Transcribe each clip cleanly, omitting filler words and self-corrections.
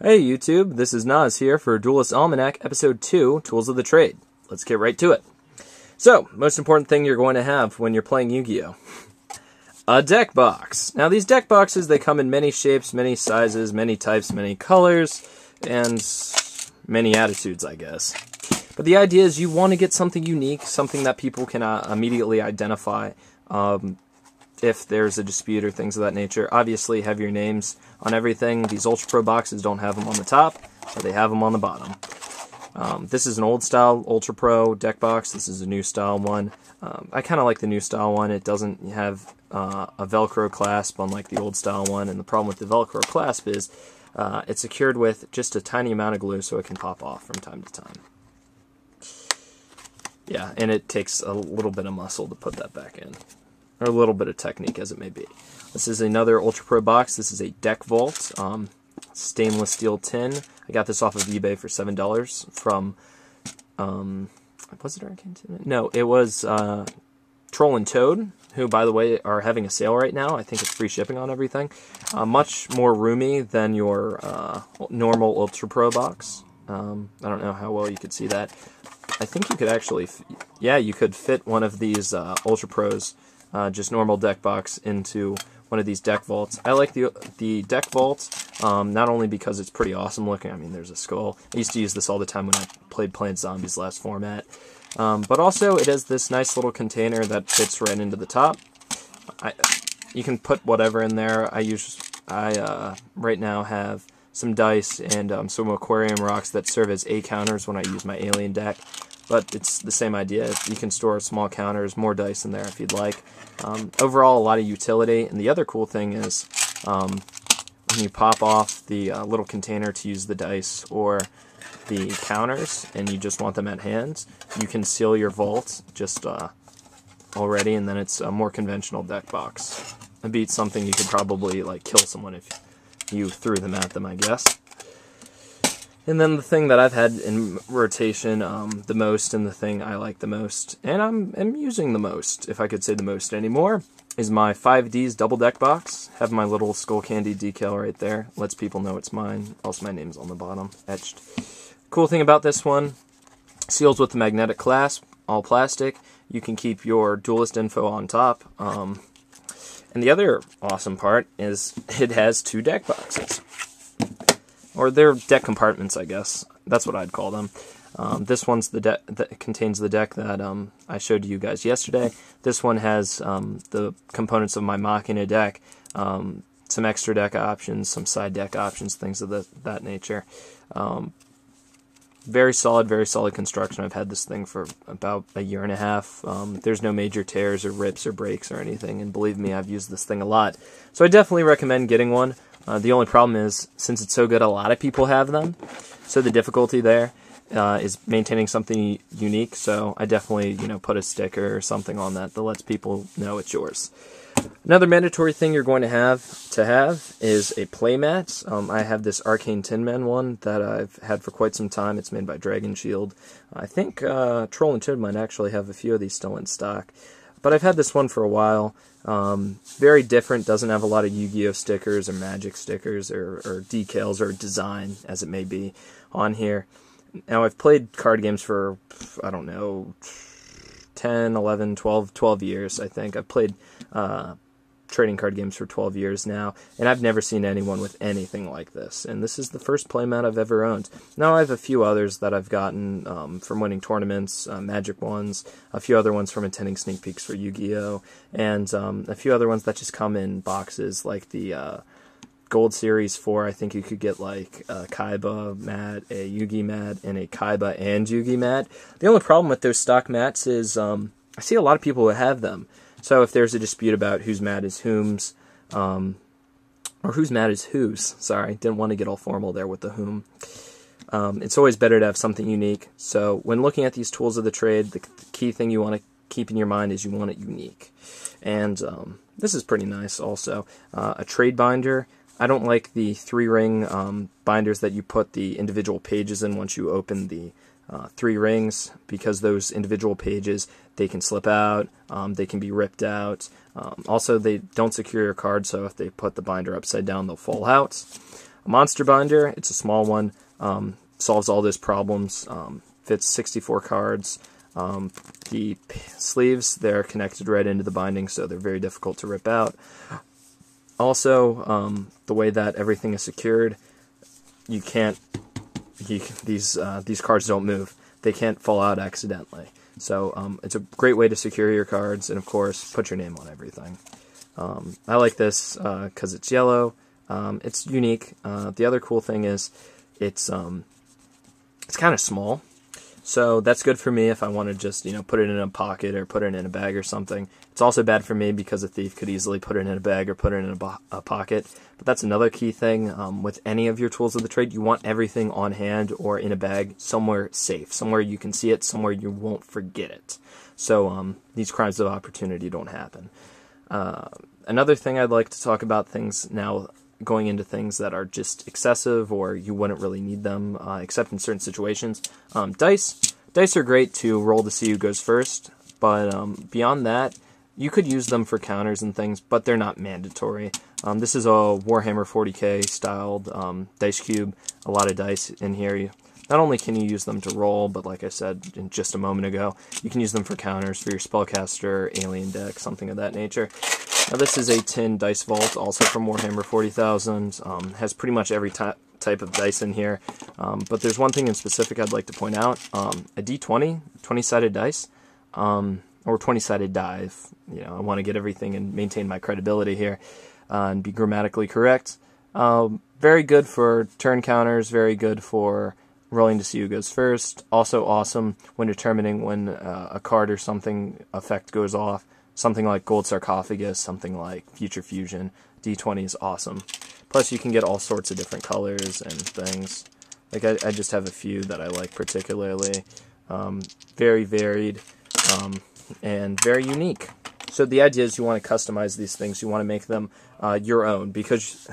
Hey YouTube, this is Nas here for Duelist Almanac, Episode 2, Tools of the Trade. Let's get right to it. So, most important thing you're going to have when you're playing Yu-Gi-Oh! A deck box. Now these deck boxes, they come in many shapes, many sizes, many types, many colors, and many attitudes, I guess. But the idea is you want to get something unique, something that people can immediately identify if there's a dispute or things of that nature. Obviously, have your names on everything. These Ultra Pro boxes don't have them on the top, but they have them on the bottom. This is an old style Ultra Pro deck box. This is a new style one. I kind of like the new style one. It doesn't have a Velcro clasp unlike the old style one, and the problem with the Velcro clasp is it's secured with just a tiny amount of glue so it can pop off from time to time. Yeah, and it takes a little bit of muscle to put that back in. Or a little bit of technique, as it may be. This is another Ultra Pro box. This is a deck vault, stainless steel tin. I got this off of eBay for $7 from, was it Arcane Tin? No, it was Troll and Toad, who, by the way, are having a sale right now. I think it's free shipping on everything. Much more roomy than your normal Ultra Pro box. I don't know how well you could see that. I think you could actually, yeah, you could fit one of these Ultra Pros, just normal deck box, into one of these deck vaults. I like the deck vault, not only because it's pretty awesome looking. I mean, there's a skull. I used to use this all the time when I played Plant Zombies last format. But also, it has this nice little container that fits right into the top. You can put whatever in there. I right now have some dice and some aquarium rocks that serve as A counters when I use my alien deck. But it's the same idea. You can store small counters, more dice in there if you'd like. Overall, a lot of utility. And the other cool thing is when you pop off the little container to use the dice or the counters and you just want them at hand, you can seal your vault just already, and then it's a more conventional deck box. It'd be something you could probably like kill someone if you threw them at them, I guess. And then the thing that I've had in rotation the most, and the thing I like the most, and I'm using the most, if I could say the most anymore, is my 5Ds double deck box. Have my little skull candy decal right there. Lets people know it's mine. Also, my name's on the bottom, etched. Cool thing about this one, seals with the magnetic clasp, all plastic. You can keep your Duelist info on top. And the other awesome part is it has two deck boxes. Or they're deck compartments, I guess. That's what I'd call them. This one's the deck that contains the deck that I showed you guys yesterday. This one has the components of my Machina deck, some extra deck options, some side deck options, things of that nature. Very solid construction. I've had this thing for about a year and a half. There's no major tears or rips or breaks or anything, and believe me, I've used this thing a lot. So I definitely recommend getting one. The only problem is, since it's so good, a lot of people have them. So the difficulty there is maintaining something unique. So I definitely, put a sticker or something on that lets people know it's yours. Another mandatory thing you're going to have is a playmat. I have this Arcane Tin Man one that I've had for quite some time. It's made by Dragon Shield. I think Troll and Toad might actually have a few of these still in stock. But I've had this one for a while. Very different, doesn't have a lot of Yu-Gi-Oh! Stickers or Magic stickers or decals or design, as it may be, on here. Now, I've played card games for, I don't know, 10, 11, 12 years, I think. I've played trading card games for 12 years now, and I've never seen anyone with anything like this. And this is the first playmat I've ever owned. Now, I have a few others that I've gotten from winning tournaments, Magic ones, a few other ones from attending sneak peeks for Yu-Gi-Oh!, and a few other ones that just come in boxes, like the Gold Series 4. I think you could get like a Kaiba mat, a Yugi mat, and a Kaiba and Yugi mat. The only problem with those stock mats is I see a lot of people who have them. So if there's a dispute about whose mat is whom's, or whose mat is whose, sorry, didn't want to get all formal there with the whom, it's always better to have something unique. So when looking at these tools of the trade, the key thing you want to keep in your mind is you want it unique. And this is pretty nice also. A trade binder. I don't like the 3-ring binders that you put the individual pages in once you open the 3 rings, because those individual pages, they can slip out, they can be ripped out. Also, they don't secure your card, so if they put the binder upside down, they'll fall out. a monster binder. It's a small one. Solves all those problems. Fits 64 cards. The sleeves, they're connected right into the binding, so they're very difficult to rip out. Also, the way that everything is secured, these cards don't move. They can't fall out accidentally. So it's a great way to secure your cards, and of course, put your name on everything. I like this because it's yellow. It's unique. The other cool thing is it's kind of small. So that's good for me if I want to just, put it in a pocket or put it in a bag or something. It's also bad for me because a thief could easily put it in a bag or put it in a pocket. But that's another key thing. With any of your tools of the trade, you want everything on hand or in a bag somewhere safe, somewhere you can see it, somewhere you won't forget it. So these crimes of opportunity don't happen. Another thing I'd like to talk about, things now going into things that are just excessive or you wouldn't really need them, except in certain situations. Dice are great to roll to see who goes first, but beyond that, you could use them for counters and things, but they're not mandatory. This is a Warhammer 40k styled dice cube, a lot of dice in here. Not only can you use them to roll, but like I said just a moment ago, you can use them for counters for your spellcaster, alien deck, something of that nature. Now this is a tin dice vault, also from Warhammer 40,000. Has pretty much every type of dice in here. But there's one thing in specific I'd like to point out. A D20, 20-sided dice, or 20-sided die, if I want to get everything and maintain my credibility here and be grammatically correct. Very good for turn counters, very good for rolling to see who goes first. Also awesome when determining when a card or something effect goes off. Something like Gold Sarcophagus, something like Future Fusion. D20 is awesome. Plus you can get all sorts of different colors and things. Like I just have a few that I like particularly. Very varied and very unique. So the idea is you want to customize these things. You want to make them your own, because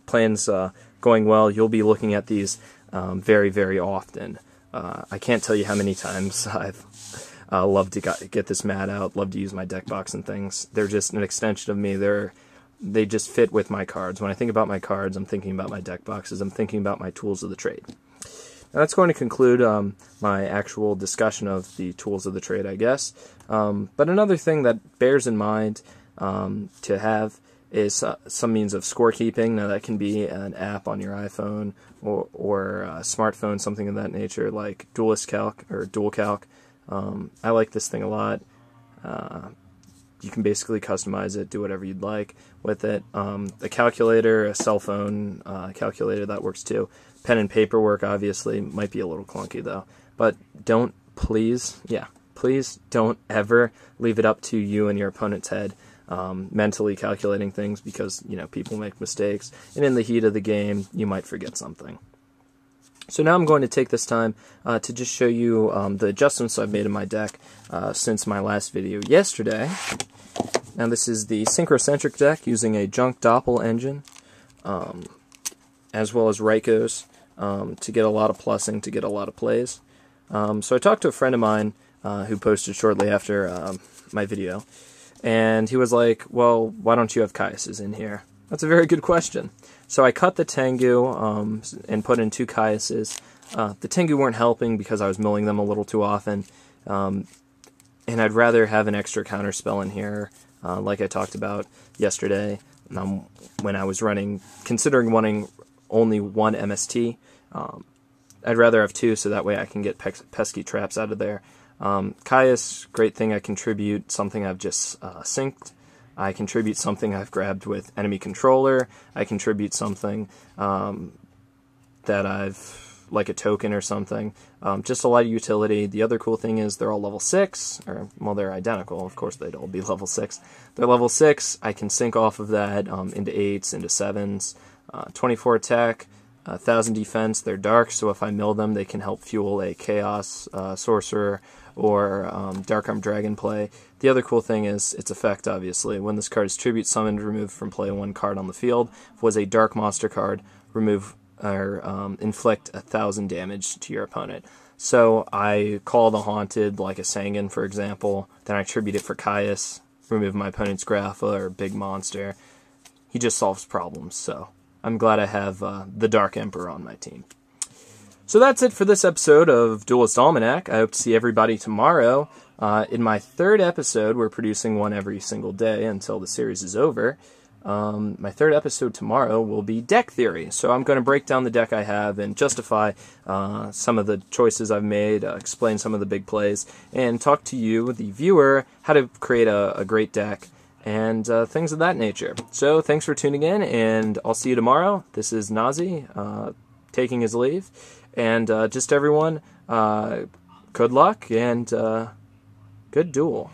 plans going well, you'll be looking at these very, very often. I can't tell you how many times I've love to get this mat out, love to use my deck box and things. They're just an extension of me. They just fit with my cards. When I think about my cards, I'm thinking about my deck boxes. I'm thinking about my tools of the trade. Now that's going to conclude my actual discussion of the tools of the trade, I guess. But another thing that bears in mind to have is some means of scorekeeping. Now that can be an app on your iPhone or a smartphone, something of that nature, like Duelist Calc or Dual Calc. I like this thing a lot. You can basically customize it, do whatever you'd like with it. A calculator, a cell phone calculator, that works too. Pen and paper work, obviously, might be a little clunky though. But please don't ever leave it up to you and your opponent's head mentally calculating things, because people make mistakes, and in the heat of the game you might forget something. So now I'm going to take this time to just show you the adjustments I've made in my deck since my last video yesterday. Now this is the Synchrocentric deck using a Junk Doppel engine, as well as Rykos, to get a lot of plussing, to get a lot of plays. So I talked to a friend of mine who posted shortly after my video, and he was like, well, why don't you have Caiuses in here? That's a very good question. So I cut the Tengu and put in 2 Caiuses. The Tengu weren't helping because I was milling them a little too often, and I'd rather have an extra counter spell in here, like I talked about yesterday when I was considering wanting only 1 MST. I'd rather have 2, so that way I can get pesky traps out of there. Caius, great thing, I contribute something I've just synced. I contribute something I've grabbed with enemy controller. I contribute something that I've, like a token or something. Just a lot of utility. The other cool thing is they're all level 6, or, well, they're identical. Of course, they'd all be level 6. They're level 6. I can sync off of that into 8s, into 7s. 24 attack, 1000 defense. They're dark, so if I mill them, they can help fuel a Chaos Sorcerer or Dark Arm Dragon play. The other cool thing is its effect, obviously. When this card is tribute summoned, remove from play 1 card on the field. If it was a Dark Monster card, remove or inflict 1000 damage to your opponent. So I call the Haunted, like a Sangan, for example. Then I tribute it for Caius, remove my opponent's Grapha or Big Monster. He just solves problems, so I'm glad I have the Dark Emperor on my team. So that's it for this episode of Duelist Almanac. I hope to see everybody tomorrow. In my 3rd episode, we're producing one every single day until the series is over. My 3rd episode tomorrow will be deck theory. So I'm going to break down the deck I have and justify some of the choices I've made, explain some of the big plays, and talk to you, the viewer, how to create a great deck and things of that nature. So thanks for tuning in, and I'll see you tomorrow. This is Nazi taking his leave. And just everyone, good luck and good duel.